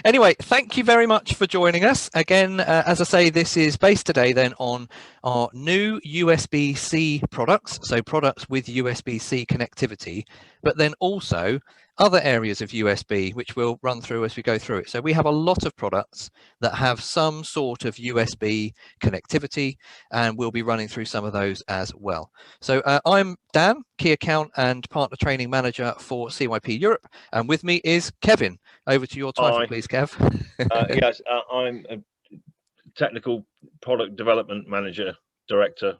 Anyway, thank you very much for joining us. Again, as I say, this is based today then on our new USB-C products, so products with USB-C connectivity, but then also other areas of USB, which we'll run through as we go through it. So we have a lot of products that have some sort of USB connectivity, and we'll be running through some of those as well. So I'm Dan, Key Account and Partner Training Manager for CYP Europe, and with me is Kevin. Over to your title, please, Kev. Yes, I'm a technical product development manager, director.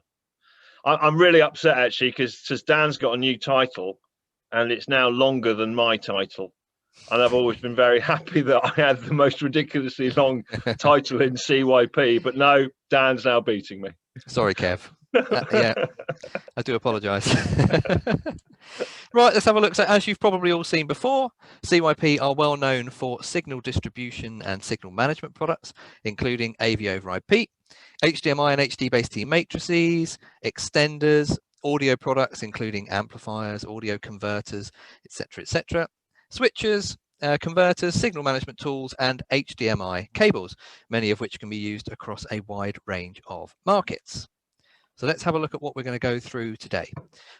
I'm really upset actually because Dan's got a new title and it's now longer than my title. And I've always been very happy that I had the most ridiculously long title in CYP, but no, Dan's now beating me. Sorry, Kev. Yeah, I do apologise. Right, let's have a look. So as you've probably all seen before, CYP are well known for signal distribution and signal management products, including AV over IP, HDMI and Hdbaset T matrices, extenders, audio products, including amplifiers, audio converters, etc., switches, converters, signal management tools, and HDMI cables, many of which can be used across a wide range of markets. So let's have a look at what we're going to go through today.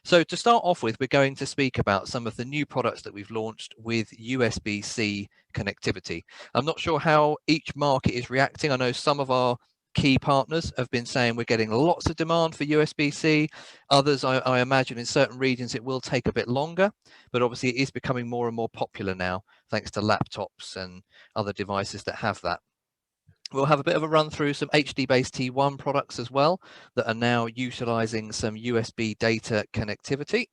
So to start off with, we're going to speak about some of the new products that we've launched with USB-C connectivity. I'm not sure how each market is reacting. I know some of our key partners have been saying we're getting lots of demand for USB-C. Others, I imagine in certain regions, it will take a bit longer, but obviously it is becoming more and more popular now, thanks to laptops and other devices that have that. We'll have a bit of a run through some Hdbaset T1 products as well that are now utilizing some USB data connectivity.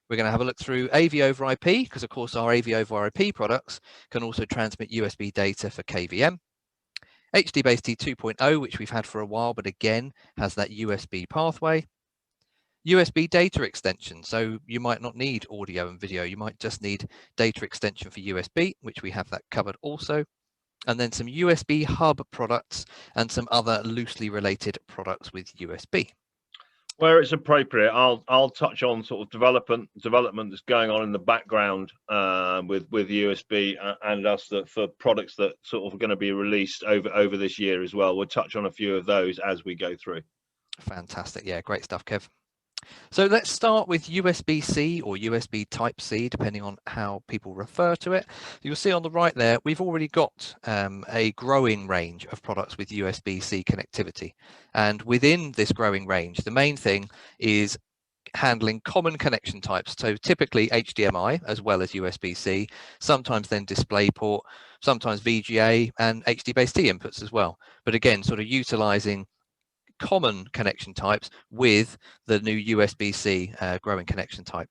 We're going to have a look through AV over IP, because of course our AV over IP products can also transmit USB data for KVM. Hdbaset T2.0, which we've had for a while, but again has that USB pathway. USB data extension, so you might not need audio and video, you might just need data extension for USB, which we have that covered also. And then some USB hub products and some other loosely related products with USB. Where it's appropriate, I'll touch on sort of development that's going on in the background with USB and us for products that sort of are going to be released over this year as well. We'll touch on a few of those as we go through. Fantastic. Yeah, great stuff, Kev. So let's start with USB-C or USB Type-C, depending on how people refer to it. You'll see on the right there, we've already got a growing range of products with USB-C connectivity. And within this growing range, the main thing is handling common connection types. So typically HDMI as well as USB-C, sometimes then DisplayPort, sometimes VGA and Hdbaset T inputs as well. But again, sort of utilizing common connection types with the new USB-C growing connection type.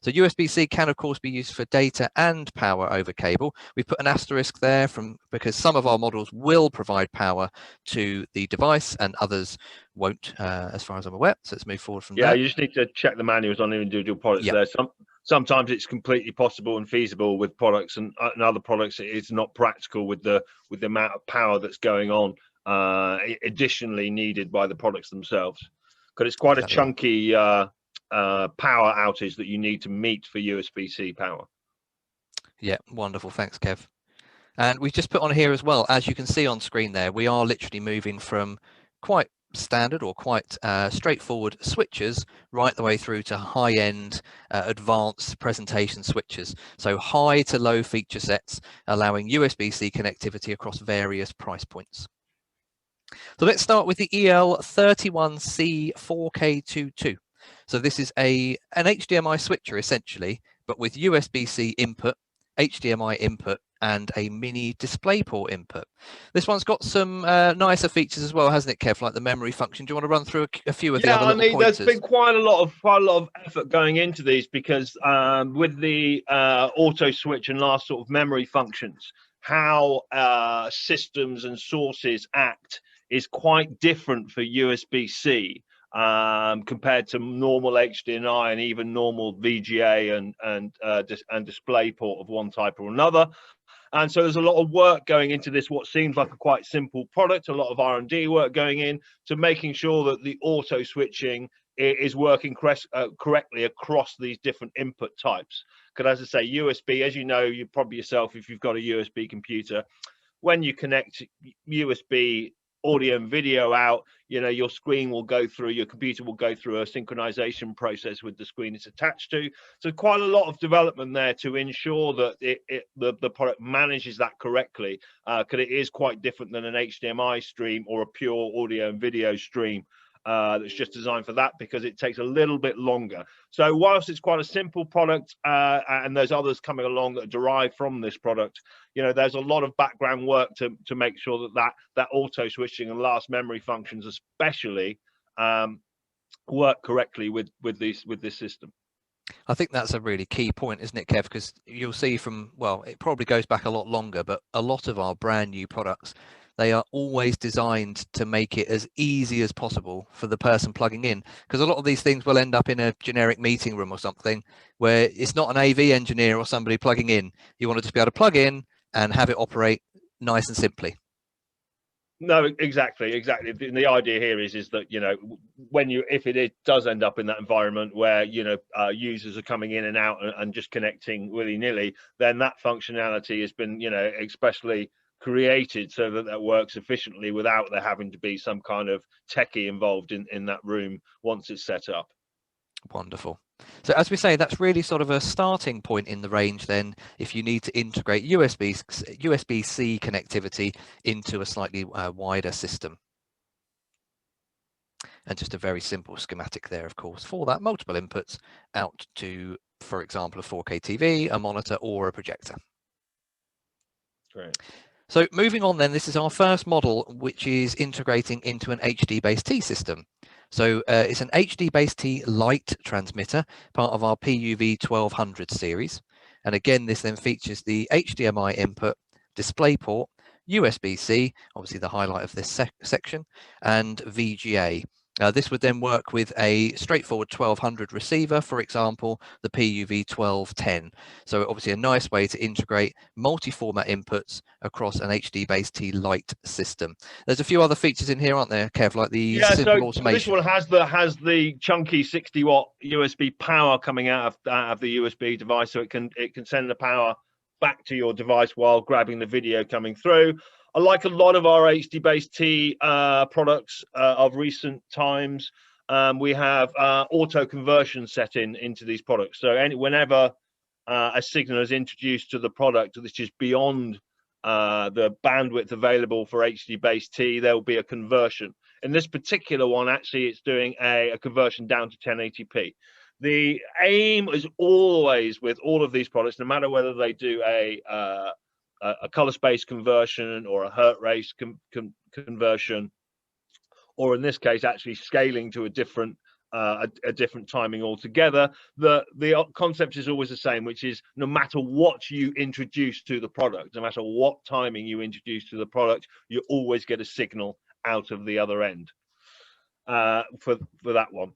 So USB-C can of course be used for data and power over cable. We put an asterisk there because some of our models will provide power to the device and others won't, as far as I'm aware. So let's move forward from there. Yeah, you just need to check the manuals on individual products. Yep. There. Sometimes it's completely possible and feasible with products, and other products it's not practical with the amount of power that's going on. Additionally needed by the products themselves, because it's quite a chunky power outage that you need to meet for USB-C power. Yeah, wonderful. Thanks, Kev. And we've just put on here as well, as you can see on screen there, we are literally moving from quite standard or quite straightforward switches right the way through to high-end advanced presentation switches. So high to low feature sets, allowing USB-C connectivity across various price points. So let's start with the EL31C 4K22. So this is an HDMI switcher essentially, but with USB-C input, HDMI input, and a mini DisplayPort input. This one's got some nicer features as well, hasn't it, Kev? Like the memory function. Do you want to run through a few of the other little pointers? There's been quite a lot of effort going into these because with the auto switch and last sort of memory functions, how systems and sources act is quite different for USB-C compared to normal HDMI and even normal VGA and DisplayPort of one type or another. And so there's a lot of work going into this, what seems like a quite simple product, a lot of R&D work going in to making sure that the auto switching is working correctly across these different input types. Because as I say, USB, as you know, you probably yourself, if you've got a USB computer, when you connect USB audio and video out, you know, your screen will go through, your computer will go through a synchronization process with the screen it's attached to. So quite a lot of development there to ensure that the product manages that correctly, because it is quite different than an HDMI stream or a pure audio and video stream. That's just designed for that, because it takes a little bit longer. So whilst it's quite a simple product, and there's others coming along that are derived from this product, you know, there's a lot of background work to make sure that auto switching and last memory functions especially work correctly with this system. I think that's a really key point, isn't it, Kev? Because you'll see from, well, it probably goes back a lot longer, but a lot of our brand new products, they are always designed to make it as easy as possible for the person plugging in. Because a lot of these things will end up in a generic meeting room or something where it's not an AV engineer or somebody plugging in. You want to just be able to plug in and have it operate nice and simply. No, exactly. And the idea here is that, you know, if it does end up in that environment where, you know, users are coming in and out and just connecting willy-nilly, then that functionality has been, you know, especially created so that works efficiently without there having to be some kind of techie involved in that room once it's set up. Wonderful. So as we say, that's really sort of a starting point in the range then, if you need to integrate USB-C connectivity into a slightly wider system. And just a very simple schematic there, of course, for that, multiple inputs out to, for example, a 4K TV, a monitor, or a projector. Great. So moving on then, this is our first model, which is integrating into an Hdbaset T system. So it's an Hdbaset T Lite transmitter, part of our PUV 1200 series. And again, this then features the HDMI input, DisplayPort, USB-C, obviously the highlight of this section, and VGA. This would then work with a straightforward 1200 receiver, for example, the PUV 1210. So obviously a nice way to integrate multi-format inputs across an Hdbaset T Lite system. There's a few other features in here, aren't there, Kev, like the simple automation. So this one has the chunky 60-watt USB power coming out of the USB device, so it can send the power back to your device while grabbing the video coming through. Like a lot of our Hdbaset T products of recent times, we have auto conversion set into these products. So whenever a signal is introduced to the product which is beyond the bandwidth available for Hdbaset T, there will be a conversion. In this particular one, actually, it's doing a conversion down to 1080p. The aim is always with all of these products, no matter whether they do a color space conversion or a hertz rate conversion, or in this case actually scaling to a different timing altogether, the concept is always the same, which is no matter what you introduce to the product, no matter what timing you introduce to the product, you always get a signal out of the other end for that one.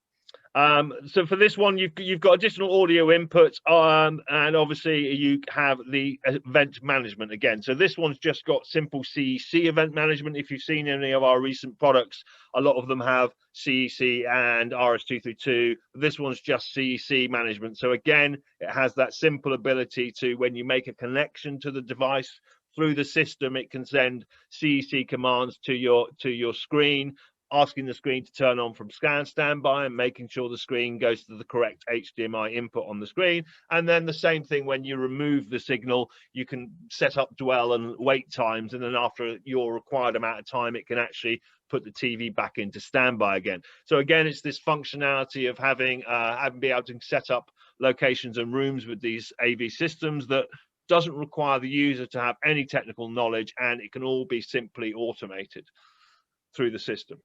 So for this one, you've got additional audio inputs, and obviously you have the event management again. So this one's just got simple CEC event management. If you've seen any of our recent products, a lot of them have CEC and RS-232. This one's just CEC management. So again, it has that simple ability to, when you make a connection to the device through the system, it can send CEC commands to your screen, asking the screen to turn on from scan standby and making sure the screen goes to the correct HDMI input on the screen. And then the same thing when you remove the signal, you can set up dwell and wait times, and then after your required amount of time, it can actually put the TV back into standby again. So again, it's this functionality of having be able to set up locations and rooms with these AV systems that doesn't require the user to have any technical knowledge, and it can all be simply automated through the system.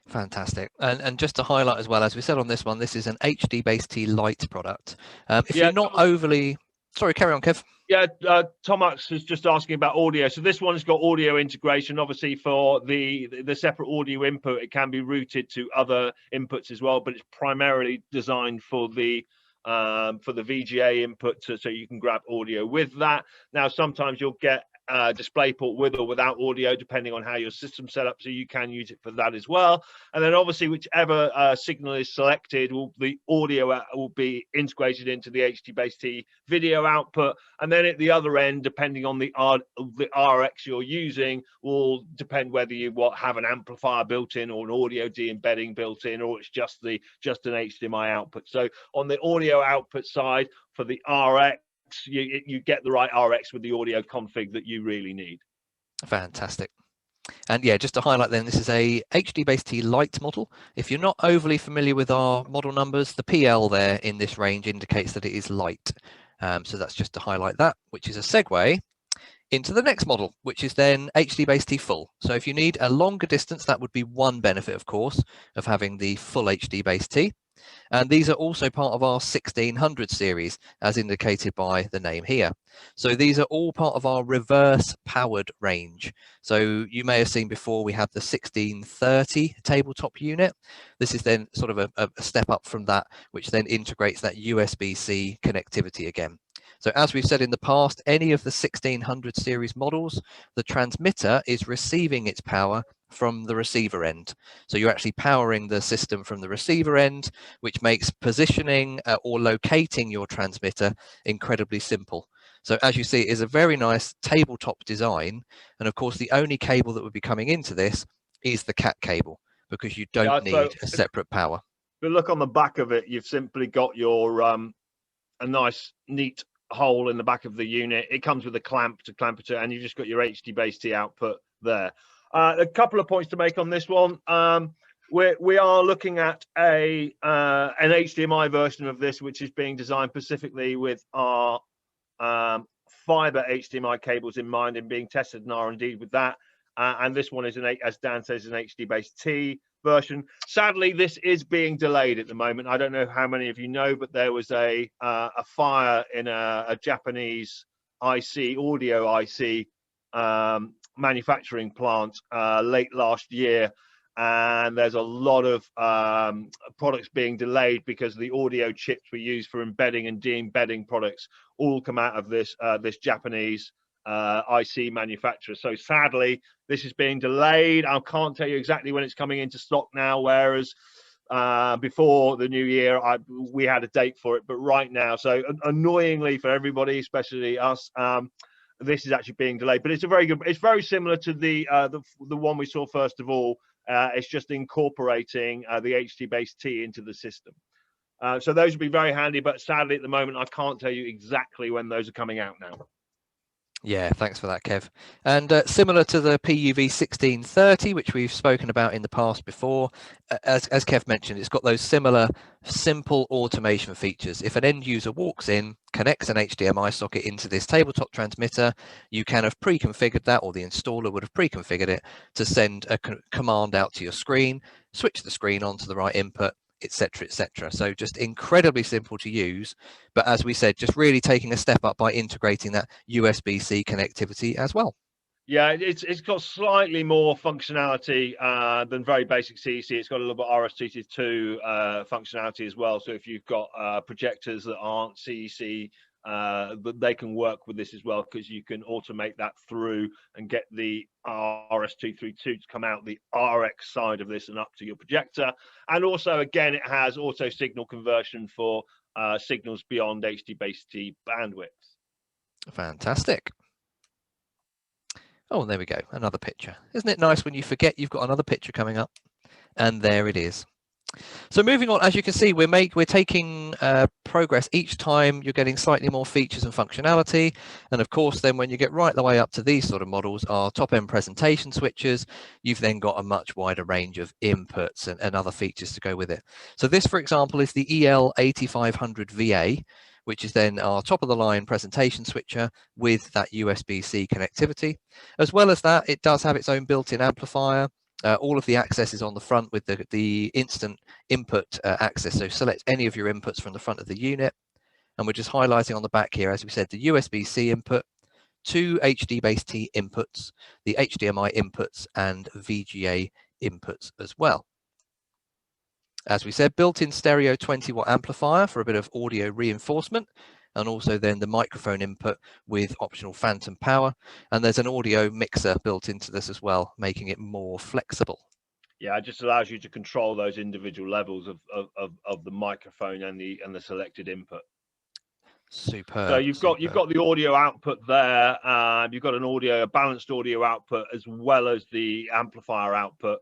Fantastic. And just to highlight as well, as we said on this one, this is an Hdbaset T Lite product. If you're not overly... Sorry, carry on, Kev. Yeah, Thomas is just asking about audio. So this one's got audio integration. Obviously, for the separate audio input, it can be routed to other inputs as well, but it's primarily designed for the VGA input, so you can grab audio with that. Now, sometimes you'll get display port with or without audio, depending on how your system's set up, so you can use it for that as well. And then obviously whichever signal is selected, the audio will be integrated into the Hdbaset T video output. And then at the other end, depending on the RX you're using, will depend whether you have an amplifier built in or an audio de-embedding built in, or it's just an HDMI output. So on the audio output side for the RX, you get the right RX with the audio config that you really need. Fantastic. And yeah, just to highlight then, this is a Hdbaset T Lite model. If you're not overly familiar with our model numbers, the PL there in this range indicates that it is light. So that's just to highlight that, which is a segue into the next model, which is then Hdbaset T Full. So if you need a longer distance, that would be one benefit, of course, of having the full Hdbaset T. And these are also part of our 1600 series, as indicated by the name here. So these are all part of our reverse powered range. So you may have seen before we have the 1630 tabletop unit. This is then sort of a step up from that, which then integrates that USB-C connectivity again. So as we've said in the past, any of the 1600 series models, the transmitter is receiving its power from the receiver end. So you're actually powering the system from the receiver end, which makes positioning or locating your transmitter incredibly simple. So as you see, it is a very nice tabletop design. And of course, the only cable that would be coming into this is the CAT cable, because you don't need a separate power. If you look on the back of it, you've simply got your a nice, neat hole in the back of the unit. It comes with a clamp to clamp it to, and you've just got your Hdbaset T output there. A couple of points to make on this one. We are looking at an HDMI version of this, which is being designed specifically with our fiber HDMI cables in mind and being tested in R&D with that. And this one is, as Dan says, an Hdbaset T version. Sadly, this is being delayed at the moment. I don't know how many of you know, but there was a fire in a Japanese audio IC manufacturing plant late last year, and there's a lot of products being delayed because the audio chips we use for embedding and de-embedding products all come out of this Japanese IC manufacturer. So sadly, this is being delayed. I can't tell you exactly when it's coming into stock now, whereas before the new year we had a date for it, but right now, so annoyingly for everybody, especially us, this is actually being delayed. But it's very similar to the one we saw first of all. It's just incorporating the Hdbaset T into the system. So those would be very handy, but sadly at the moment I can't tell you exactly when those are coming out now. Yeah, thanks for that, Kev. And similar to the PUV 1630, which we've spoken about in the past before, as Kev mentioned, it's got those similar simple automation features. If an end user walks in, connects an HDMI socket into this tabletop transmitter, you can have pre-configured that, or the installer would have pre-configured it to send a command out to your screen, switch the screen onto the right input, etc., etc. So just incredibly simple to use, but as we said, just really taking a step up by integrating that USB-C connectivity as well. Yeah, it's got slightly more functionality than very basic CEC. It's got a little bit RS-T2 functionality as well. So if you've got projectors that aren't CEC, but they can work with this as well, because you can automate that through and get the RS-232 to come out the RX side of this and up to your projector. And also, again, it has auto signal conversion for signals beyond Hdbaset T bandwidth. Fantastic. Oh, there we go. Another picture. Isn't it nice when you forget you've got another picture coming up? And there it is. So moving on, as you can see, we're taking progress each time. You're getting slightly more features and functionality. And of course, then when you get right the way up to these sort of models, our top-end presentation switches, you've then got a much wider range of inputs and other features to go with it. So this, for example, is the EL8500 VA, which is then our top-of-the-line presentation switcher with that USB-C connectivity. As well as that, it does have its own built-in amplifier. All of the access is on the front with the instant input access. So select any of your inputs from the front of the unit. And we're just highlighting on the back here, as we said, the USB-C input, 2 Hdbaset T inputs, the HDMI inputs, and VGA inputs as well. As we said, built-in stereo 20-watt amplifier for a bit of audio reinforcement. and also then the microphone input with optional phantom power. And there's an audio mixer built into this as well, making it more flexible. Yeah, it just allows you to control those individual levels of the microphone and the selected input. Superb. So you've got the audio output there. You've got a balanced audio output as well as the amplifier output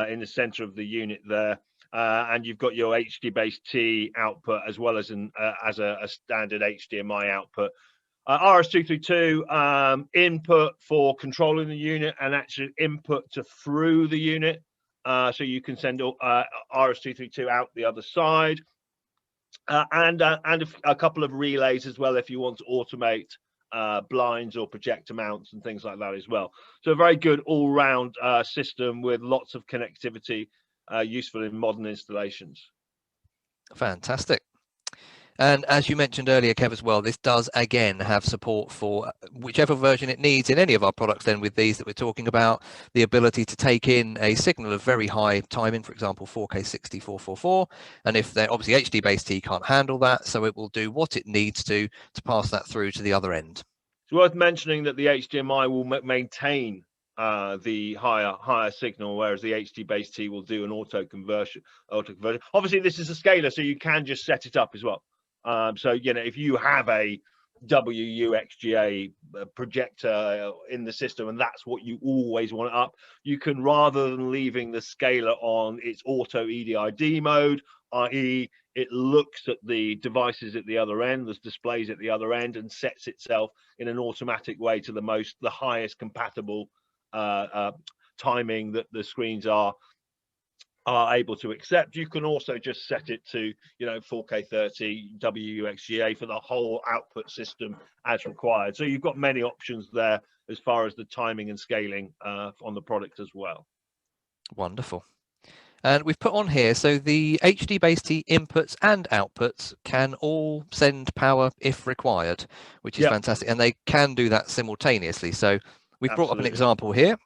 in the center of the unit there, and you've got your Hdbaset T output as well as a standard HDMI output. RS232 input for controlling the unit and actually input to through the unit. So you can send RS232 out the other side, and a couple of relays as well if you want to automate blinds or projector mounts and things like that as well. So a very good all-round system with lots of connectivity, useful in modern installations. Fantastic. And as you mentioned earlier, Kev, as well, this does again have support for whichever version it needs in any of our products. Then with these that we're talking about, the ability to take in a signal of very high timing, for example, 4K 60 444, and if they're obviously Hdbaset T can't handle that, so it will do what it needs to pass that through to the other end. It's worth mentioning that the HDMI will maintain the higher signal, whereas the Hdbaset T will do an auto conversion. Obviously, this is a scaler, so you can just set it up as well. So, you know, if you have a WUXGA projector in the system and that's what you always want up, you can, rather than leaving the scaler on its auto EDID mode, i.e. it looks at the devices at the other end, there's displays at the other end, and sets itself in an automatic way to the highest compatible timing that the screens are able to accept. You can also just set it to, you know, 4K 30 WUXGA for the whole output system as required. So you've got many options there as far as the timing and scaling on the product as well. Wonderful. And we've put on here, so the Hdbaset T inputs and outputs can all send power if required, which is fantastic. And they can do that simultaneously. So we've brought up an example here.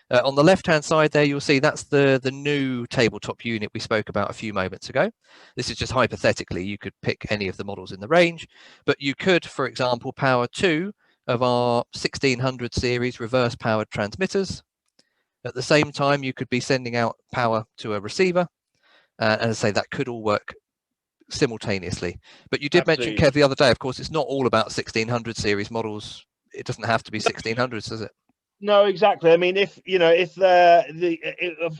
On the left-hand side there, you'll see that's the new tabletop unit we spoke about a few moments ago. This is just hypothetically, you could pick any of the models in the range, but you could, for example, power 2 of our 1600 series reverse-powered transmitters. At the same time, you could be sending out power to a receiver. And as I say, that could all work simultaneously. But you did mention, Kev, the other day, of course, it's not all about 1600 series models. It doesn't have to be 1600s, does it? No, exactly. I mean, if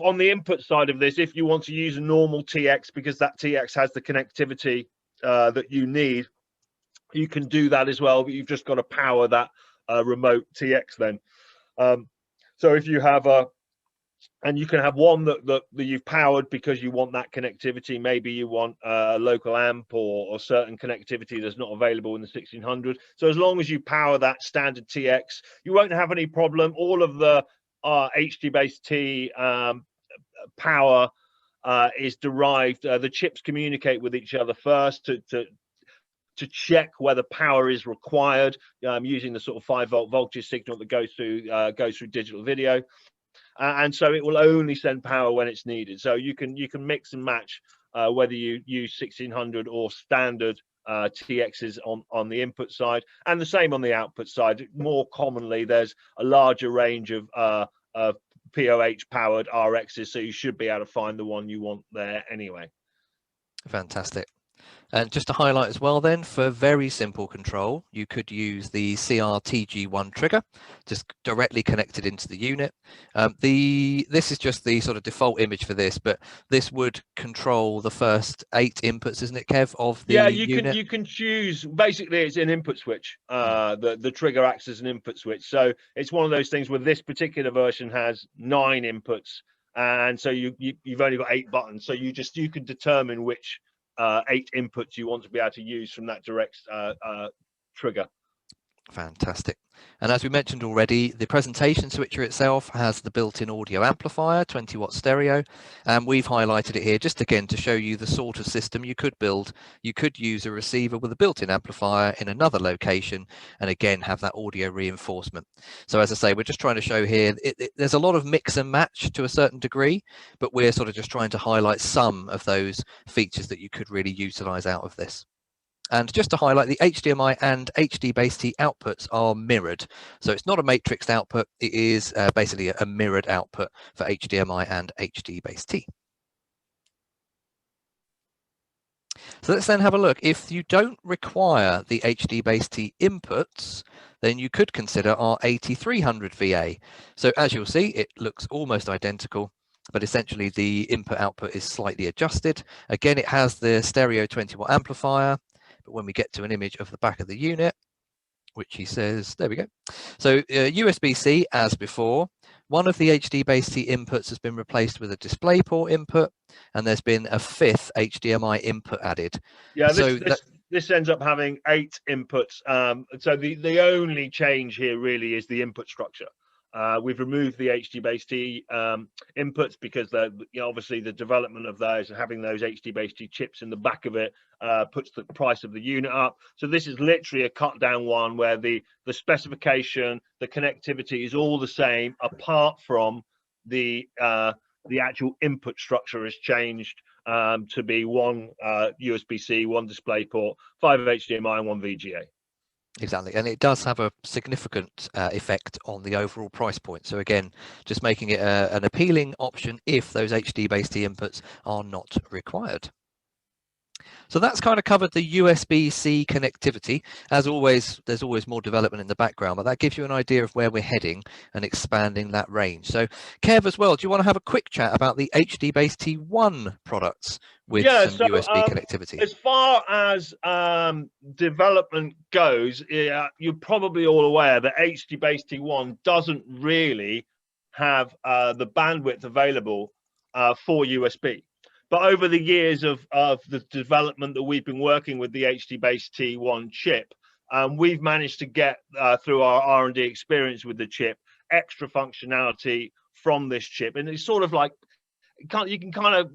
on the input side of this, if you want to use a normal TX because that TX has the connectivity that you need, you can do that as well. But you've just got to power that remote TX then. So if you have and you can have one that you've powered because you want that connectivity. Maybe you want a local amp or certain connectivity that's not available in the 1600. So as long as you power that standard TX, you won't have any problem. All of the Hdbaset T power is derived. The chips communicate with each other first to check whether power is required using the sort of 5-volt voltage signal that goes through digital video. And so it will only send power when it's needed. So you can mix and match whether you use 1600 or standard TXs on the input side, and the same on the output side. More commonly, there's a larger range of POH powered RXs, so you should be able to find the one you want there anyway. Fantastic. And just to highlight as well then, for very simple control, you could use the CRTG1 trigger, just directly connected into the unit. This is just the sort of default image for this, but this would control the first 8 inputs, isn't it, Kev, of the unit? You can choose, basically it's an input switch. The trigger acts as an input switch. So it's one of those things where this particular version has 9 inputs, and so you've only got 8 buttons. So you can determine which 8 inputs you want to be able to use from that direct trigger. Fantastic. And as we mentioned already, the presentation switcher itself has the built-in audio amplifier, 20-watt stereo, and we've highlighted it here just again to show you the sort of system you could build. You could use a receiver with a built-in amplifier in another location and again have that audio reinforcement. So as I say, we're just trying to show here, there's a lot of mix and match to a certain degree, but we're sort of just trying to highlight some of those features that you could really utilize out of this. And just to highlight, the HDMI and Hdbase T outputs are mirrored. So it's not a matrixed output, it is basically a mirrored output for HDMI and Hdbase T. So let's then have a look. If you don't require the Hdbase T inputs, then you could consider our 8300 VA. So as you'll see, it looks almost identical, but essentially the input output is slightly adjusted. Again, it has the stereo 20-watt amplifier, but when we get to an image of the back of the unit, which he says, there we go. So USB-C as before. One of the Hdbase T inputs has been replaced with a DisplayPort input, and there's been a 5th HDMI input added. Yeah, so this ends up having 8 inputs. So the only change here really is the input structure. We've removed the Hdbase T inputs because obviously the development of those and having those Hdbase T chips in the back of it puts the price of the unit up. So this is literally a cut down one where the specification, the connectivity is all the same, apart from the actual input structure has changed to be one USB-C, one DisplayPort, 5 HDMI, and 1 VGA. Exactly, and it does have a significant effect on the overall price point. So again, just making it an appealing option if those Hdbase T inputs are not required. So that's kind of covered the USB-C connectivity. As always, there's always more development in the background, but that gives you an idea of where we're heading and expanding that range. So Kev as well, do you want to have a quick chat about the Hdbase T1 products with some USB connectivity? As far as development goes, you're probably all aware that Hdbase T1 doesn't really have the bandwidth available for USB. But over the years of the development that we've been working with the Hdbase T1 chip, we've managed to get, through our R&D experience with the chip, extra functionality from this chip. And it's sort of like, you can kind of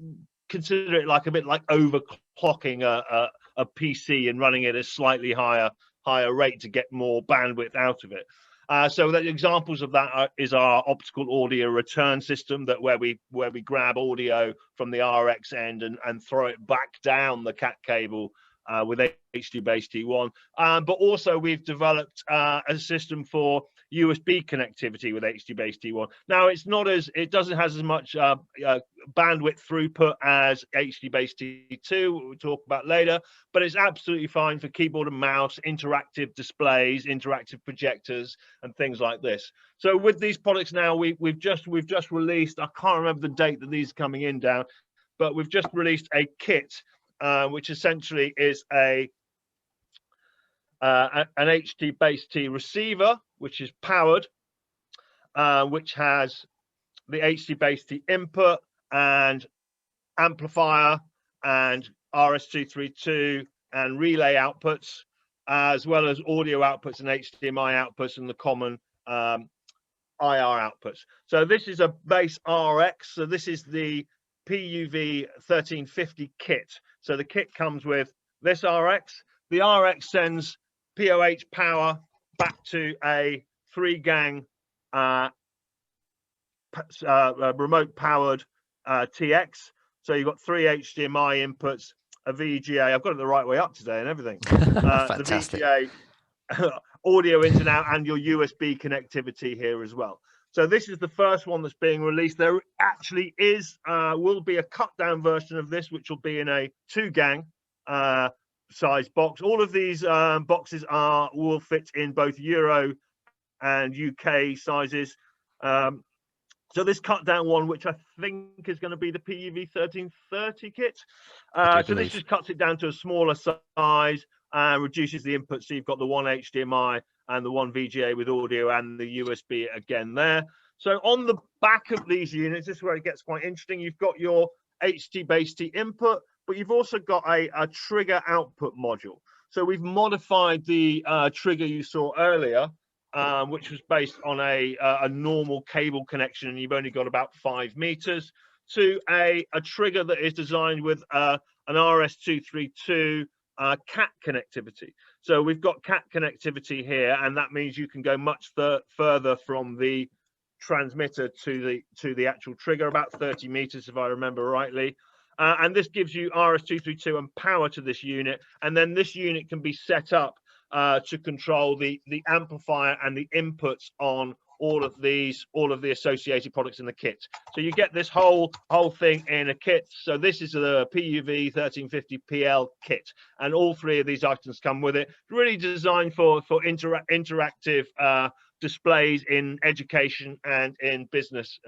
consider it like a bit like overclocking a PC and running it at a slightly higher rate to get more bandwidth out of it. So the examples of that is our optical audio return system, that where we grab audio from the RX end and throw it back down the CAT cable with Hdbase T1. But also we've developed a system for USB connectivity with Hdbase T1. Now it doesn't have as much bandwidth throughput as Hdbase T2, we'll talk about later, but it's absolutely fine for keyboard and mouse, interactive displays, interactive projectors, and things like this. So with these products now, we've just released, I can't remember the date that these are coming in down, but we've just released a kit which essentially is an Hdbase T receiver, which is powered, which has the Hdbase T input and amplifier and RS-232 and relay outputs, as well as audio outputs and HDMI outputs and the common IR outputs. So this is a base RX. So this is the PUV 1350 kit. So the kit comes with this RX. The RX sends POH power back to a 3-gang remote powered TX. So you've got 3 HDMI inputs, a VGA. I've got it the right way up today and everything. Fantastic. The VGA, audio ins and out, and your USB connectivity here as well. So this is the first one that's being released. There actually will be a cut down version of this, which will be in a 2-gang size box. All of these boxes will fit in both Euro and UK sizes. So this cut down one, which I think is going to be the PUV 1330 kit. So this just cuts it down to a smaller size and reduces the input. So you've got the 1 HDMI and the 1 VGA with audio and the USB again there. So on the back of these units, this is where it gets quite interesting. You've got your Hdbase T input, but you've also got a trigger output module. So we've modified the trigger you saw earlier, which was based on a normal cable connection, and you've only got about 5 meters, to a trigger that is designed with an RS-232 CAT connectivity. So we've got CAT connectivity here, and that means you can go much further from the transmitter to the actual trigger, about 30 meters if I remember rightly. And this gives you RS-232 and power to this unit, and then this unit can be set up to control the amplifier and the inputs on all of the associated products in the kit. So you get this whole thing in a kit. So this is the PUV 1350PL kit, and all three of these items come with it. Really designed for interactive displays in education and in business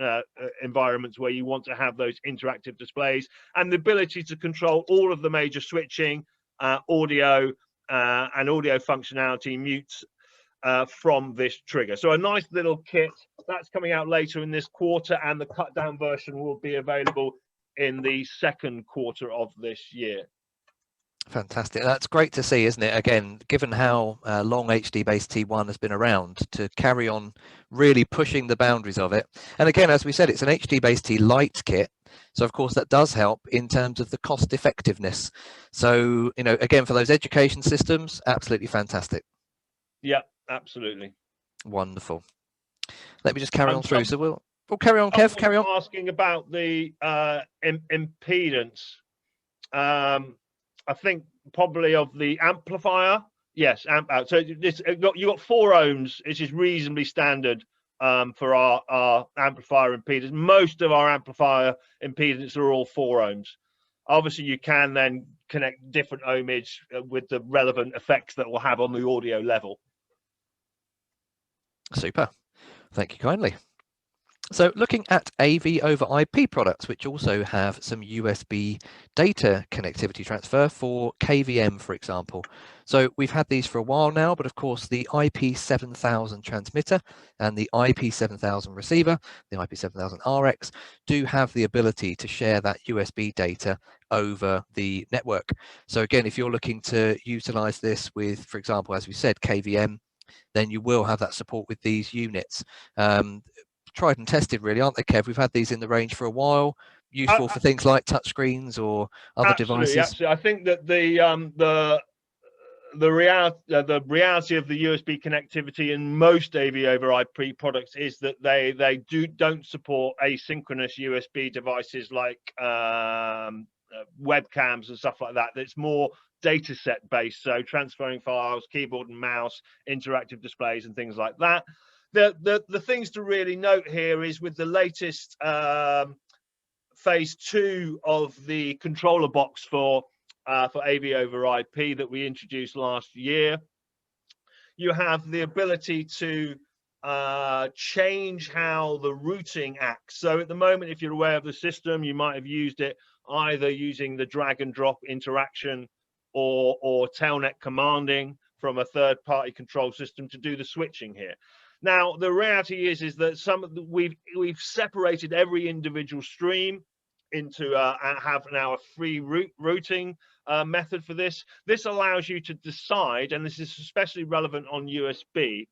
environments where you want to have those interactive displays, and the ability to control all of the major switching, audio, and audio functionality, mutes, from this trigger. So a nice little kit that's coming out later in this quarter, and the cut down version will be available in the second quarter of this year. Fantastic. That's great to see, isn't it? Again, given how long Hdbaset T1 has been around, to carry on really pushing the boundaries of it. And again, as we said, it's an Hdbaset T Lite kit. So of course that does help in terms of the cost effectiveness. So, you know, again, for those education systems, absolutely fantastic. Yeah, absolutely. Wonderful. Let me just carry on through. So we'll carry on, Kev, carry on. Asking about the impedance. I think probably of the amplifier. Yes, so this you got 4 ohms, which is reasonably standard for our amplifier impedance. Most of our amplifier impedance are all 4 ohms. Obviously, you can then connect different ohmage with the relevant effects that will have on the audio level. Super. Thank you kindly. So looking at AV over IP products, which also have some USB data connectivity transfer for KVM, for example. So we've had these for a while now, but of course the IP7000 transmitter and the IP7000 receiver, the IP7000RX, do have the ability to share that USB data over the network. So again, if you're looking to utilize this with, for example, as we said, KVM, then you will have that support with these units. Tried and tested, really, aren't they, Kev? We've had these in the range for a while, useful for things like touchscreens or other devices. Absolutely. I think that the reality of the USB connectivity in most AV over IP products is that they don't support asynchronous USB devices like webcams and stuff like that. It's more data set based, so transferring files, keyboard and mouse, interactive displays and things like that. The things to really note here is with the latest phase 2 of the controller box for AV over IP that we introduced last year, you have the ability to change how the routing acts. So at the moment, if you're aware of the system, you might have used it either using the drag and drop interaction or telnet commanding from a third-party control system to do the switching here. Now, the reality is that we've separated every individual stream into and have now a free routing method for this. This allows you to decide, and this is especially relevant on USB,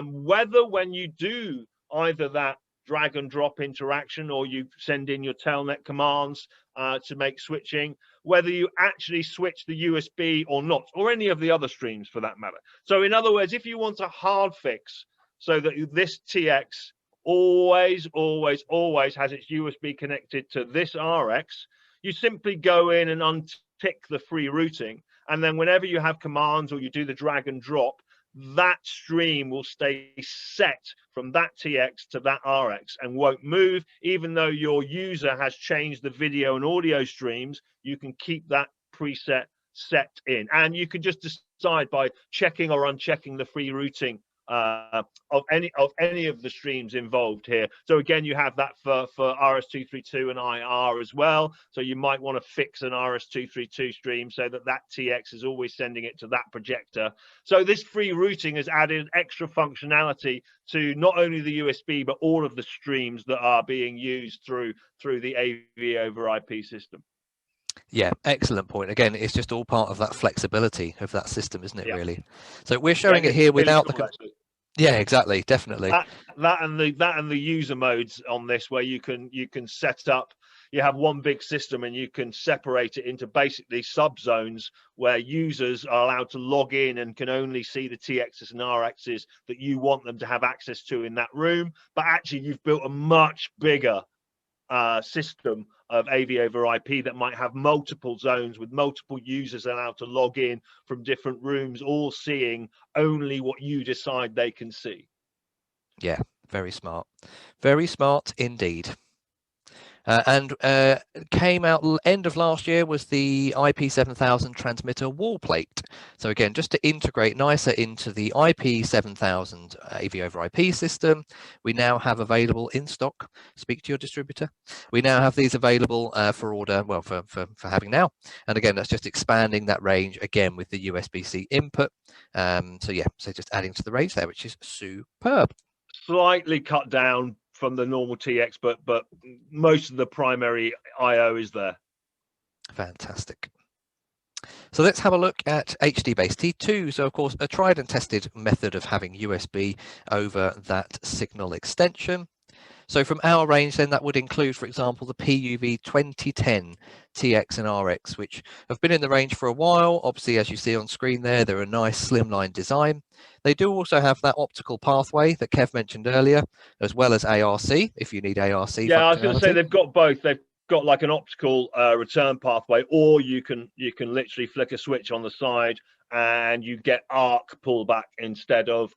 whether when you do either that drag and drop interaction or you send in your telnet commands to make switching, whether you actually switch the USB or not, or any of the other streams for that matter. So in other words, if you want a hard fix so that this TX always has its USB connected to this RX, you simply go in and untick the free routing, and then whenever you have commands or you do the drag and drop, that stream will stay set from that TX to that RX and won't move. Even though your user has changed the video and audio streams, you can keep that preset set in, and you can just decide by checking or unchecking the free routing of any of the streams involved here. So again, you have that for RS-232 and IR as well. So you might want to fix an RS-232 stream so that TX is always sending it to that projector. So this free routing has added extra functionality to not only the USB but all of the streams that are being used through the AV over IP system. Yeah, excellent point. Again, it's just all part of that flexibility of that system, isn't it? Yeah. Really. So we're showing it here without the. Yeah, exactly, definitely. That and the user modes on this, where you can set up. You have one big system and you can separate it into basically subzones where users are allowed to log in and can only see the TXs and RXs that you want them to have access to in that room. But actually, you've built a much bigger system of AV over IP that might have multiple zones with multiple users allowed to log in from different rooms, all seeing only what you decide they can see. Yeah, very smart. Very smart indeed. And came out end of last year was the IP7000 transmitter wall plate. So again, just to integrate nicer into the IP7000 AV over IP system, we now have available in stock. Speak to your distributor. We now have these available for order, well, for having now. And again, that's just expanding that range again with the USB-C input. So yeah, so just adding to the range there, which is superb. Slightly cut down from the normal TX, but most of the primary I/O is there. Fantastic. So let's have a look at Hdbaset T2. So of course, a tried and tested method of having USB over that signal extension. So from our range, then that would include, for example, the PUV 2010 TX and RX, which have been in the range for a while. Obviously, as you see on screen there, they're a nice slimline design. They do also have that optical pathway that Kev mentioned earlier, as well as ARC, if you need ARC. Yeah, I was going to say they've got both. They've got like an optical return pathway, or you can literally flick a switch on the side and you get arc pullback instead of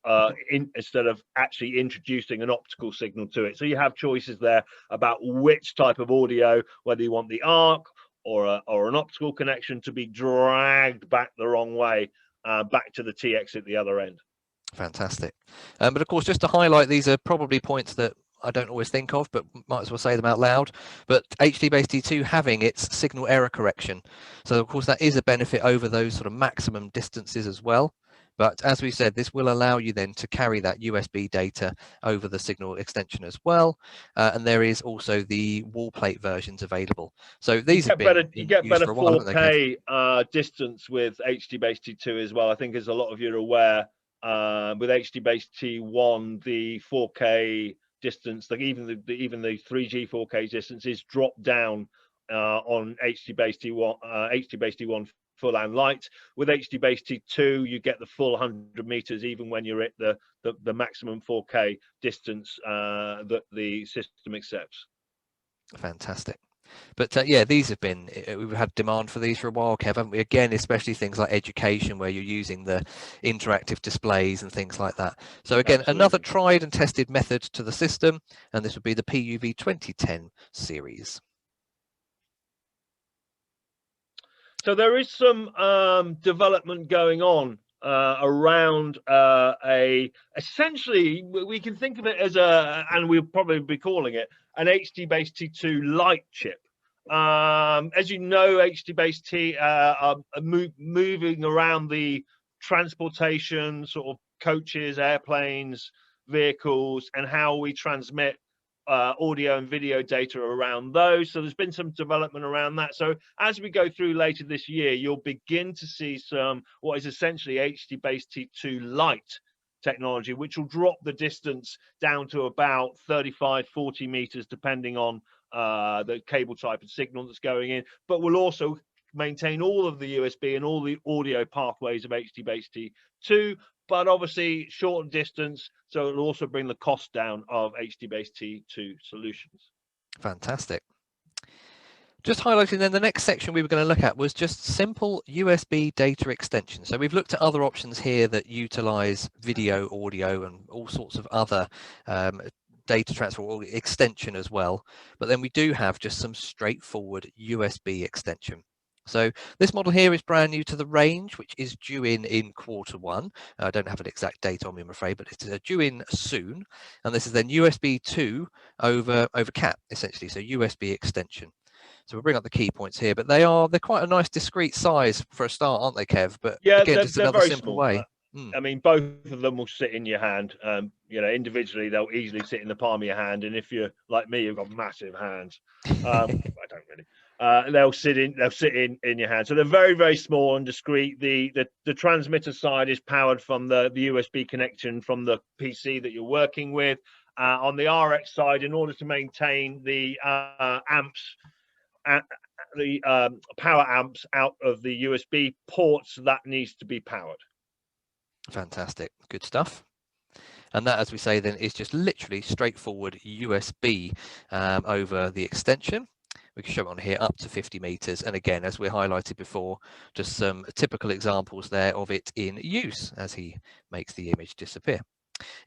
actually introducing an optical signal to it. So you have choices there about which type of audio, whether you want the arc or an optical connection to be dragged back the wrong way, back to the TX at the other end. Fantastic. But of course, just to highlight, these are probably points that I don't always think of, but might as well say them out loud. But Hdbaset T2 having its signal error correction. So of course that is a benefit over those sort of maximum distances as well. But as we said, this will allow you then to carry that USB data over the signal extension as well. And there is also the wall plate versions available. So these have been you get better 4K distance with Hdbaset T2 as well. I think as a lot of you are aware, with Hdbaset T1, the 4K distance, like even the 3G 4K distance is dropped down on Hdbaset T1 full and light. With Hdbaset T2, you get the full 100 meters even when you're at the maximum 4K distance that the system accepts. Fantastic. But yeah, these have been, we've had demand for these for a while, Kev, haven't we? Again, especially things like education, where you're using the interactive displays and things like that. So again, Absolutely. Another tried and tested method to the system, and this would be the PUV 2010 series. So there is some development going on around essentially, we can think of it as and we'll probably be calling it an Hdbaset T2 light chip. As you know, Hdbaset T are moving around the transportation, sort of coaches, airplanes, vehicles, and how we transmit audio and video data around those. So there's been some development around that. So as we go through later this year, you'll begin to see some what is essentially Hdbaset T2 Lite technology, which will drop the distance down to about 35-40 meters, depending on the cable type of signal that's going in, but will also maintain all of the USB and all the audio pathways of Hdbaset T2, but obviously short distance, so it'll also bring the cost down of Hdbaset T2 solutions. Fantastic. Just highlighting then the next section we were going to look at was just simple USB data extension. So we've looked at other options here that utilize video, audio, and all sorts of other data transfer or extension as well. But then we do have just some straightforward USB extension. So this model here is brand new to the range, which is due in Q1. I don't have an exact date on me, I'm afraid, but it's due in soon. And this is then USB 2 over CAT, essentially, so USB extension. So we'll bring up the key points here, but they're quite a nice discrete size for a start, aren't they, Kev? But yeah, again, just another simple way. I mean, both of them will sit in your hand. You know, individually, they'll easily sit in the palm of your hand. And if you're like me, you've got massive hands. I don't really. They'll sit in your hand. So they're very, very small and discreet. The transmitter side is powered from the USB connection from the PC that you're working with. On the RX side, in order to maintain the amps, the power amps out of the USB ports, that needs to be powered. Fantastic, good stuff. And that, as we say, then is just literally straightforward USB over the extension, We can show it on here up to 50 meters. And again, as we highlighted before, just some typical examples there of it in use as he makes the image disappear.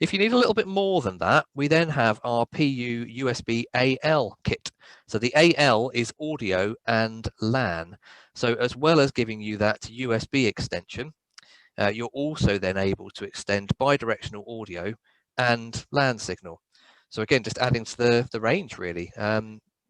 If you need a little bit more than that, we then have our PU USB AL kit. So the AL is audio and LAN. So as well as giving you that USB extension, you're also then able to extend bidirectional audio and LAN signal. So again, just adding to the range really.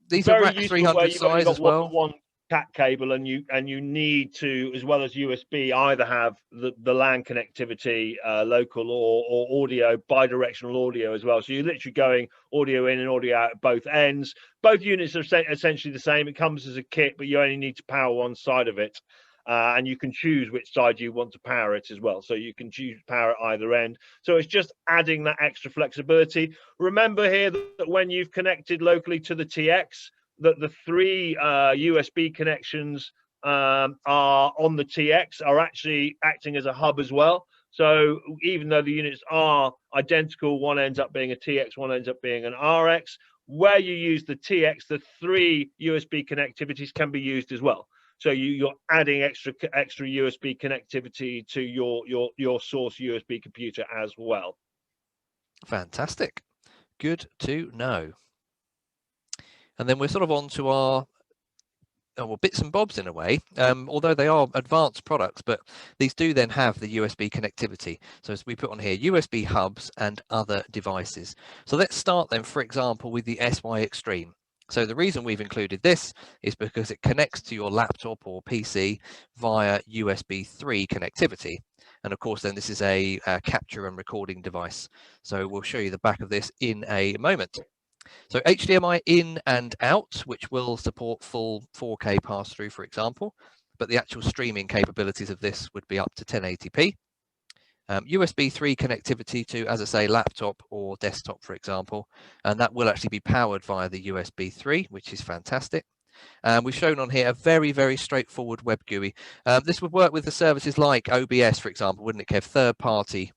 These are Very rack useful 300 where you've size got as well. one cat cable and you need to, as well as USB, either have the LAN connectivity local or audio, bidirectional audio as well. So you're literally going audio in and audio out at both ends. Both units are essentially the same. It comes as a kit, but you only need to power one side of it. And you can choose which side you want to power it as well. So you can choose to power at either end. So it's just adding that extra flexibility. Remember here that when you've connected locally to the TX, that the 3 USB connections are on the TX are actually acting as a hub as well. So even though the units are identical, one ends up being a TX, one ends up being an RX. Where you use the TX, the 3 USB connectivities can be used as well. So you're adding extra USB connectivity to your source USB computer as well. Fantastic. Good to know. And then we're sort of on to our well, bits and bobs in a way, although they are advanced products, but these do then have the USB connectivity. So as we put on here, USB hubs and other devices. So let's start then, for example, with the SY Extreme. So the reason we've included this is because it connects to your laptop or PC via USB 3 connectivity. And of course, then this is a capture and recording device. So we'll show you the back of this in a moment. So HDMI in and out, which will support full 4K pass-through, for example, but the actual streaming capabilities of this would be up to 1080p. USB 3 connectivity to, as I say, laptop or desktop, for example, and that will actually be powered via the USB 3, which is fantastic. We've shown on here a very, very straightforward web GUI. This would work with the services like OBS, for example, wouldn't it, Kev? Third-party.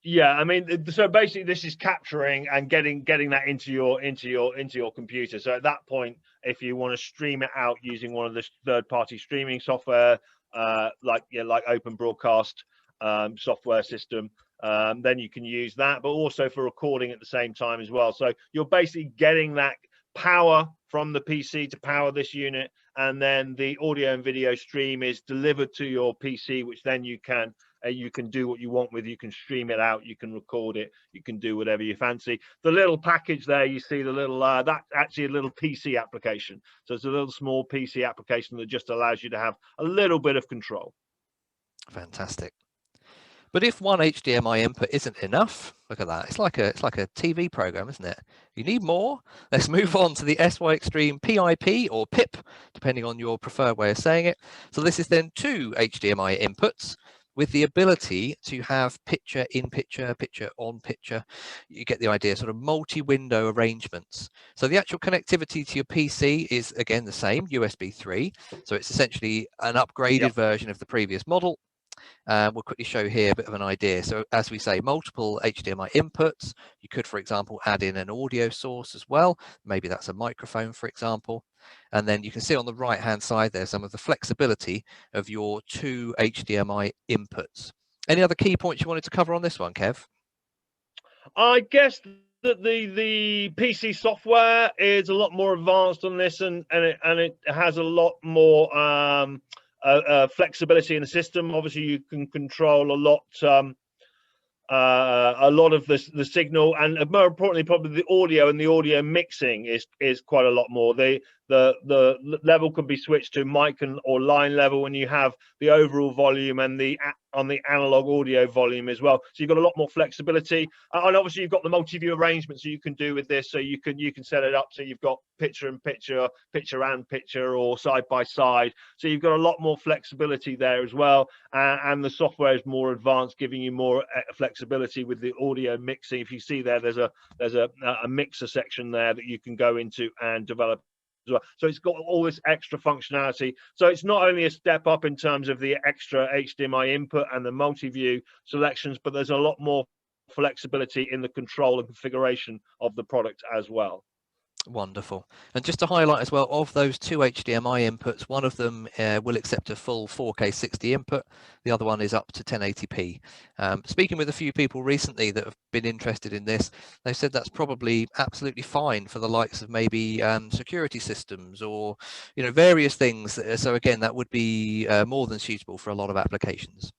Yeah, I mean, so basically, this is capturing and getting that into your computer. So at that point, if you want to stream it out using one of the third-party streaming software, like Open Broadcast software system, then you can use that. But also for recording at the same time as well. So you're basically getting that power from the PC to power this unit, and then the audio and video stream is delivered to your PC, which then you can do what you want with. You can stream it out, you can record it, you can do whatever you fancy. The little package there, you see the little that's actually a little PC application. So it's a little small PC application that just allows you to have a little bit of control. Fantastic. But if one HDMI input isn't enough, look at that. It's like a TV program, isn't it? You need more. Let's move on to the SY Extreme PIP or PIP, depending on your preferred way of saying it. So this is then 2 HDMI inputs with the ability to have picture in picture, picture on picture. You get the idea, sort of multi-window arrangements. So the actual connectivity to your PC is again the same, USB 3. So it's essentially an upgraded version of the previous model. We'll quickly show here a bit of an idea. So as we say, multiple HDMI inputs. You could, for example, add in an audio source as well. Maybe that's a microphone, for example. And then you can see on the right-hand side there some of the flexibility of your 2 HDMI inputs. Any other key points you wanted to cover on this one, Kev? I guess that the PC software is a lot more advanced on this, and it has a lot more flexibility in the system. Obviously, you can control a lot of the signal, and more importantly, probably the audio and the audio mixing is quite a lot more. The level can be switched to mic or line level when you have the overall volume and on the analog audio volume as well. So you've got a lot more flexibility, and obviously you've got the multi-view arrangements that you can do with this. So you can set it up so you've got picture and picture, picture and picture, or side by side. So you've got a lot more flexibility there as well, and the software is more advanced, giving you more flexibility with the audio mixing. If you see there's a mixer section there that you can go into and develop. So it's got all this extra functionality. So it's not only a step up in terms of the extra HDMI input and the multi-view selections, but there's a lot more flexibility in the control and configuration of the product as well. Wonderful. And just to highlight as well, of those two HDMI inputs, one of them will accept a full 4K 60 input. The other one is up to 1080p. Speaking with a few people recently that have been interested in this, they said that's probably absolutely fine for the likes of maybe security systems or, you know, various things. So again, that would be more than suitable for a lot of applications.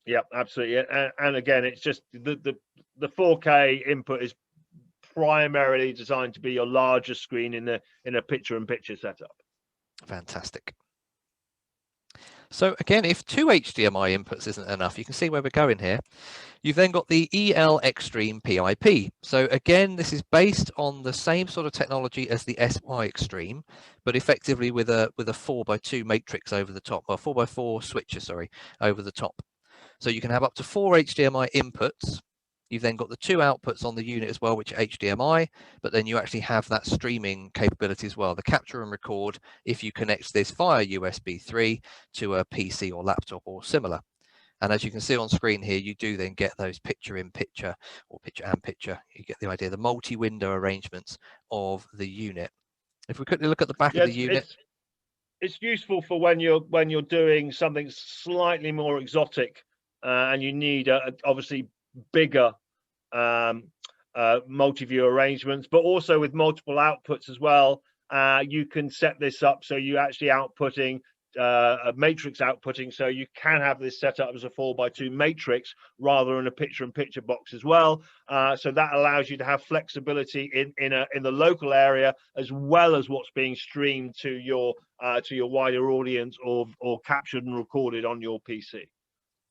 Yeah, absolutely. And again, it's just the 4K input is primarily designed to be your larger screen in a picture-in-picture setup. Fantastic. So again, if two HDMI inputs isn't enough, you can see where we're going here. You've then got the EL Extreme PIP. So again, this is based on the same sort of technology as the SY Extreme, but effectively with a 4x2 matrix over the top, or 4x4 switcher, sorry, over the top. So you can have up to 4 HDMI inputs. You've then got the 2 outputs on the unit as well, which are HDMI, but then you actually have that streaming capability as well, the capture and record if you connect this via USB 3 to a PC or laptop or similar. And as you can see on screen here, you do then get those picture-in-picture or picture-and-picture. You get the idea, the multi-window arrangements of the unit. If we quickly look at the back of the unit. It's useful for when you're doing something slightly more exotic, and you need obviously bigger multi-view arrangements, but also with multiple outputs as well. You can set this up so you actually outputting a matrix outputting, so you can have this set up as a 4x2 matrix rather than a picture-in-picture box as well. So that allows you to have flexibility in the local area as well as what's being streamed to your wider audience or captured and recorded on your PC.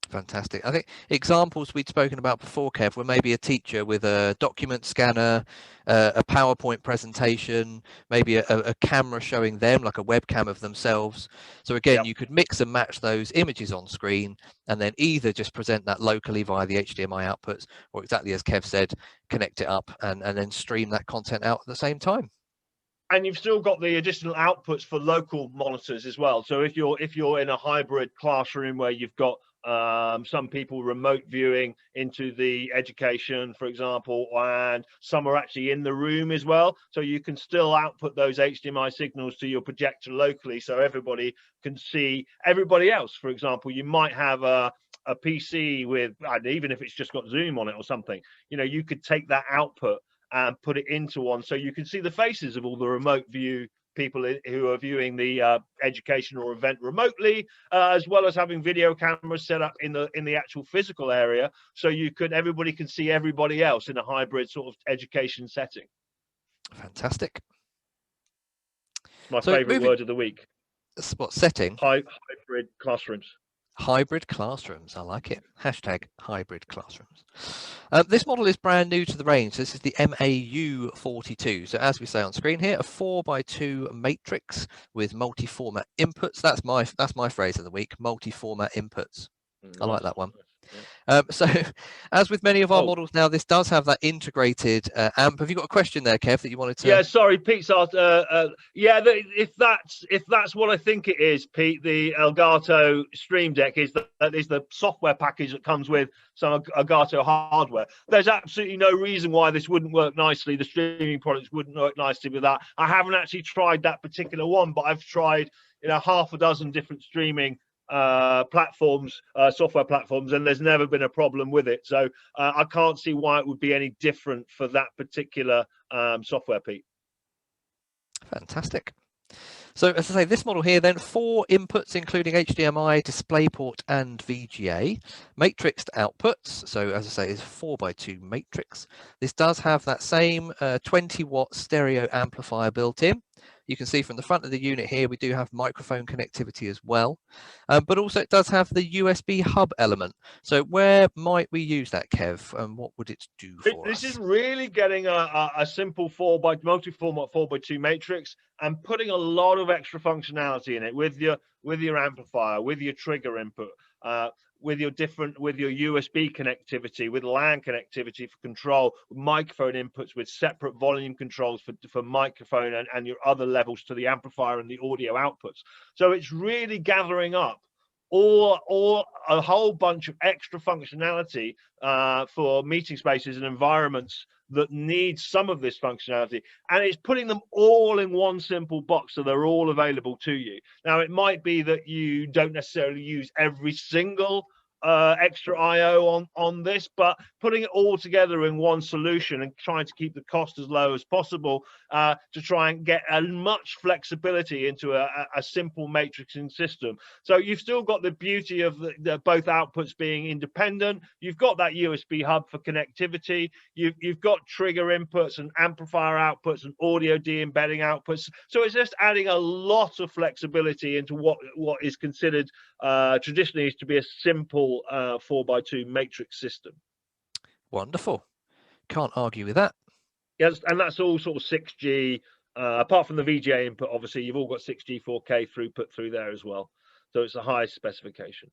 Fantastic. I think examples we'd spoken about before, Kev, were maybe a teacher with a document scanner, a PowerPoint presentation, maybe a camera showing them, like a webcam of themselves. So again, Yep. You could mix and match those images on screen and then either just present that locally via the HDMI outputs, or exactly as Kev said, connect it up and then stream that content out at the same time. And you've still got the additional outputs for local monitors as well. So if you're in a hybrid classroom where you've got some people remote viewing into the education, for example, and some are actually in the room as well, so you can still output those HDMI signals to your projector locally, so everybody can see everybody else. For example, you might have a PC with, even if it's just got Zoom on it or something, you know, you could take that output and put it into one so you can see the faces of all the remote view people who are viewing the education or event remotely, as well as having video cameras set up in the actual physical area, so everybody can see everybody else in a hybrid sort of education setting. Fantastic. My favorite word of the week. What setting? Hybrid classrooms. Hybrid classrooms, I like it. Hashtag hybrid classrooms. This model is brand new to the range. This is the MAU42. So as we say on screen here, a 4x2 matrix with multi-format inputs. That's my phrase of the week, multi-format inputs. Nice. I like that one. So as with many of our models now, this does have that integrated amp. Have you got a question there, Kev, that you wanted to? Yeah, sorry, Pete's asked. Yeah, if that's what I think it is, Pete, the Elgato Stream Deck is the software package that comes with some Elgato hardware. There's absolutely no reason why this wouldn't work nicely. The streaming products wouldn't work nicely with that. I haven't actually tried that particular one, but I've tried half a dozen different streaming platforms, software platforms, and there's never been a problem with it. So I can't see why it would be any different for that particular software, Pete. Fantastic. So as I say, this model here then, 4 inputs including HDMI, DisplayPort and VGA, matrixed outputs. So as I say, it's 4x2 matrix. This does have that same 20-watt stereo amplifier built in. You can see from the front of the unit here, we do have microphone connectivity as well, but also it does have the USB hub element. So where might we use that, Kev, and what would it do for us? This is really getting a simple multi-format 4x2 matrix and putting a lot of extra functionality in it with your amplifier, with your trigger input, with your USB connectivity, with LAN connectivity for control, microphone inputs with separate volume controls for microphone and your other levels to the amplifier and the audio outputs. So it's really gathering up or a whole bunch of extra functionality for meeting spaces and environments that need some of this functionality, and it's putting them all in one simple box so they're all available to you. Now, it might be that you don't necessarily use every single extra IO on this, but putting it all together in one solution and trying to keep the cost as low as possible to try and get as much flexibility into a simple matrixing system. So you've still got the beauty of the both outputs being independent. You've got that USB hub for connectivity. You've got trigger inputs and amplifier outputs and audio de-embedding outputs. So it's just adding a lot of flexibility into what is considered traditionally is to be a simple 4x2 matrix system. Wonderful. Can't argue with that. Yes, and that's all sort of 6G. Apart from the VGA input, obviously, you've all got 6G 4K throughput through there as well. So it's the highest specification.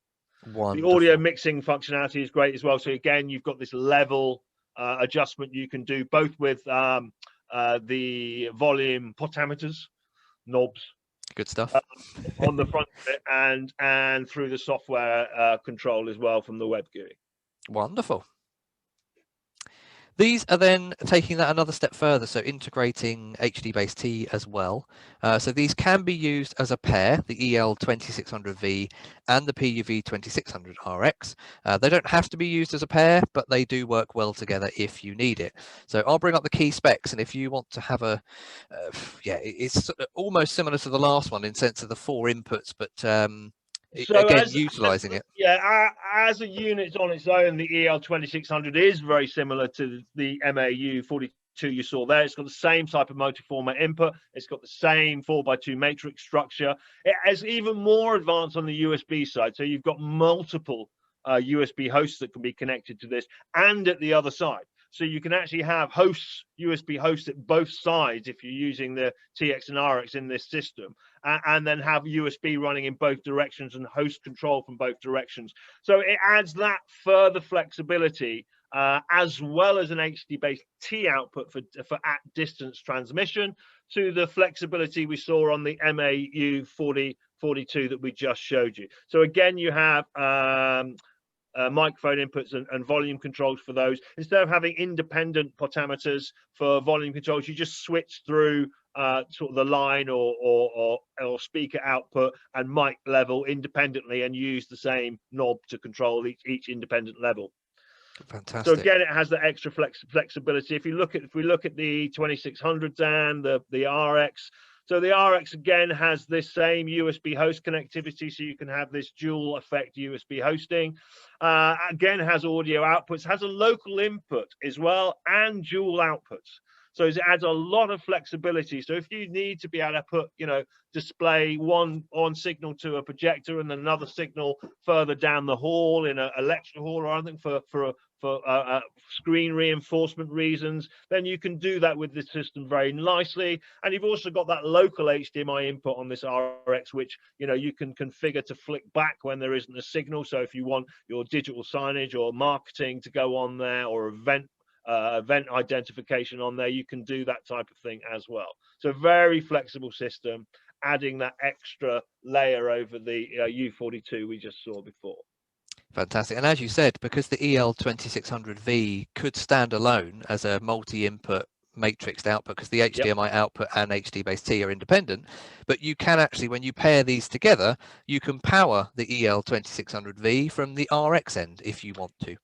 Wonderful. The audio mixing functionality is great as well. So again, you've got this level adjustment you can do both with the volume potentiometers, knobs. Good stuff. On the front of it and through the software control as well from the web GUI. Wonderful. These are then taking that another step further, so integrating Hdbaset T as well. So these can be used as a pair, the EL2600V and the PUV2600RX. They don't have to be used as a pair, but they do work well together if you need it. So I'll bring up the key specs, and if you want to have a, it's almost similar to the last one in sense of the 4 inputs, but so again, utilizing it. Yeah, as a unit on its own, the EL2600 is very similar to the MAU 42 you saw there. It's got the same type of multi-format input. It's got the same 4x2 matrix structure. It has even more advanced on the USB side. So you've got multiple USB hosts that can be connected to this and at the other side. So you can actually have hosts, USB hosts at both sides if you're using the TX and RX in this system, and then have USB running in both directions and host control from both directions. So it adds that further flexibility as well as an Hdbaset T output for at distance transmission to the flexibility we saw on the MAU 42 that we just showed you. So again, you have microphone inputs and volume controls for those. Instead of having independent potentiometers for volume controls, you just switch through sort of the line or speaker output and mic level independently and use the same knob to control each independent level. Fantastic. So again, it has the extra flexibility. If we look at the 2600s and the RX. So the RX again has this same USB host connectivity, so you can have this dual effect USB hosting. Again, has audio outputs, has a local input as well, and dual outputs. So it adds a lot of flexibility. So if you need to be able to put, display one signal to a projector and another signal further down the hall in a lecture hall or anything for screen reinforcement reasons, then you can do that with the system very nicely. And you've also got that local HDMI input on this RX, which you can configure to flick back when there isn't a signal. So if you want your digital signage or marketing to go on there, or event identification on there, you can do that type of thing as well. So very flexible system, adding that extra layer over the U42 we just saw before. Fantastic. And as you said, because the EL2600V could stand alone as a multi-input matrixed output, because the HDMI output and Hdbaset T are independent, but you can actually, when you pair these together, you can power the EL2600V from the RX end if you want to.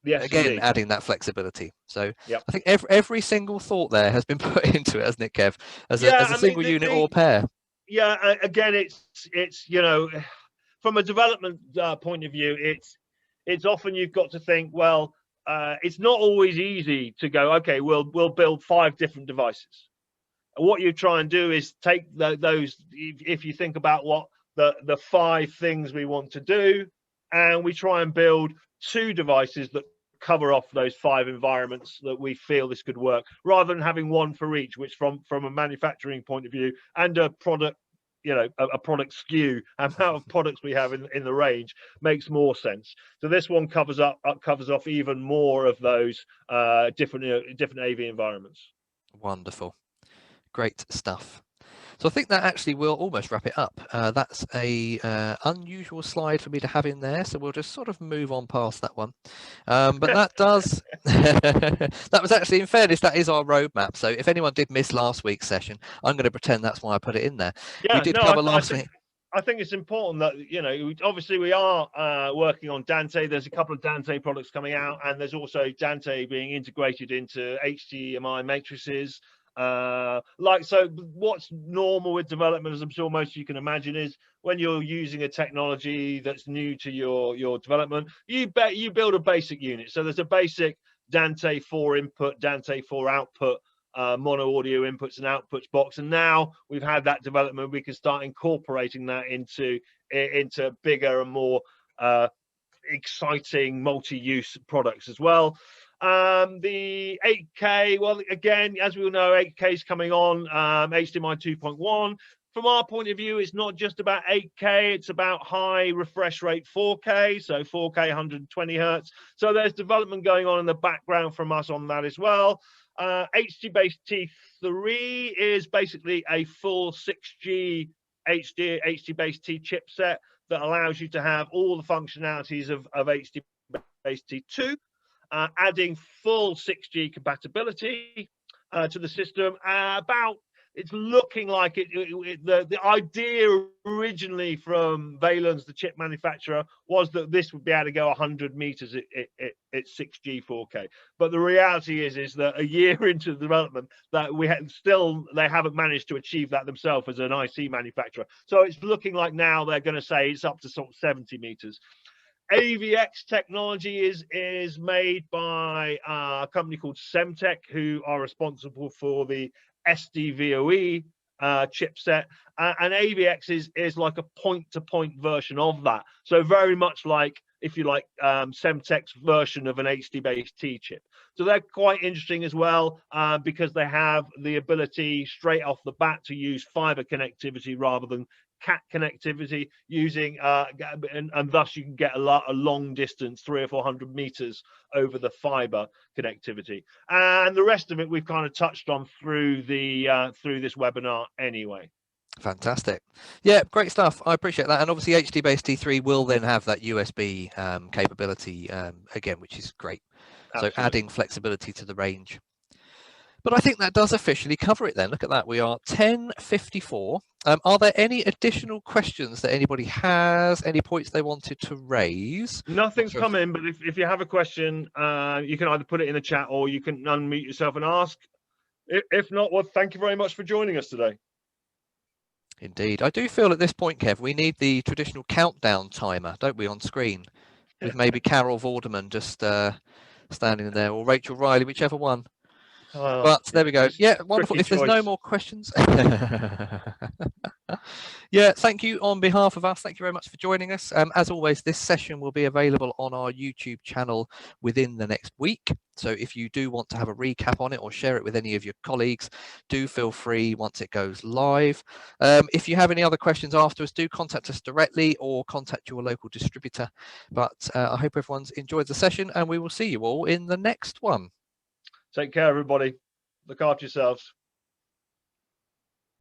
Yes, again, indeed. adding that flexibility. So I think every single thought there has been put into it, hasn't it, Kev? As a single unit or pair. Yeah, again, it's from a development point of view, it's often you've got to think, well, it's not always easy to go, okay, we'll build 5 different devices. What you try and do is take those, if you think about what the 5 things we want to do, and we try and build 2 devices that cover off those 5 environments that we feel this could work, rather than having one for each, which from a manufacturing point of view and a product, a product SKU amount of products we have in the range makes more sense. So this one covers off even more of those different AV environments. Wonderful, great stuff. So I think that actually will almost wrap it up. That's a unusual slide for me to have in there, so we'll just sort of move on past that one. But that does, that was actually, in fairness, that is our roadmap. So if anyone did miss last week's session, I'm going to pretend that's why I put it in there. Yeah, we did no, cover last week. I think it's important that, you know, obviously we are working on Dante. There's a couple of Dante products coming out, and there's also Dante being integrated into HDMI matrices. So what's normal with development, as I'm sure most of you can imagine, is when you're using a technology that's new to your development, you build a basic unit. So there's a basic Dante 4 input, Dante 4 output, mono audio inputs and outputs box, and now we've had that development, we can start incorporating that into bigger and more exciting multi-use products as well. The 8K, well, again, as we all know, 8K is coming on, HDMI 2.1. From our point of view, it's not just about 8K, it's about high refresh rate 4K, so 4K 120 hertz. So there's development going on in the background from us on that as well. Hdbaset T3 is basically a full 6G Hdbaset T chipset that allows you to have all the functionalities of Hdbaset T2, adding full 6G compatibility to the system. It's looking like the idea originally from Valens, the chip manufacturer, was that this would be able to go 100 meters at 6G 4K. But the reality is that a year into the development, that they haven't managed to achieve that themselves as an IC manufacturer. So it's looking like now they're going to say it's up to sort of 70 meters. AVX technology is made by a company called Semtech, who are responsible for the SDVOE chipset, and AVX is like a point-to-point version of that. So very much like, if you like, Semtech's version of an Hdbaset T chip. So they're quite interesting as well, because they have the ability straight off the bat to use fiber connectivity rather than cat connectivity, using and thus you can get a long distance, 300 or 400 meters over the fiber connectivity. And the rest of it we've kind of touched on through this webinar anyway. Fantastic. Yeah, great stuff. I appreciate that. And obviously Hdbaset T3 will then have that USB capability again, which is great. Absolutely. So adding flexibility to the range. But I think that does officially cover it then. Look at that. We are 10:54. Are there any additional questions that anybody has? Any points they wanted to raise? Nothing's come in, but if you have a question, you can either put it in the chat or you can unmute yourself and ask. If not, well, thank you very much for joining us today. Indeed. I do feel at this point, Kev, we need the traditional countdown timer, don't we, on screen? With maybe Carol Vorderman just standing there, or Rachel Riley, whichever one. But there we go. Yeah, wonderful. If there's no more questions. Yeah, thank you on behalf of us. Thank you very much for joining us. As always, this session will be available on our YouTube channel within the next week. So if you do want to have a recap on it or share it with any of your colleagues, do feel free once it goes live. If you have any other questions afterwards, do contact us directly or contact your local distributor. But I hope everyone's enjoyed the session, and we will see you all in the next one. Take care, everybody. Look after yourselves.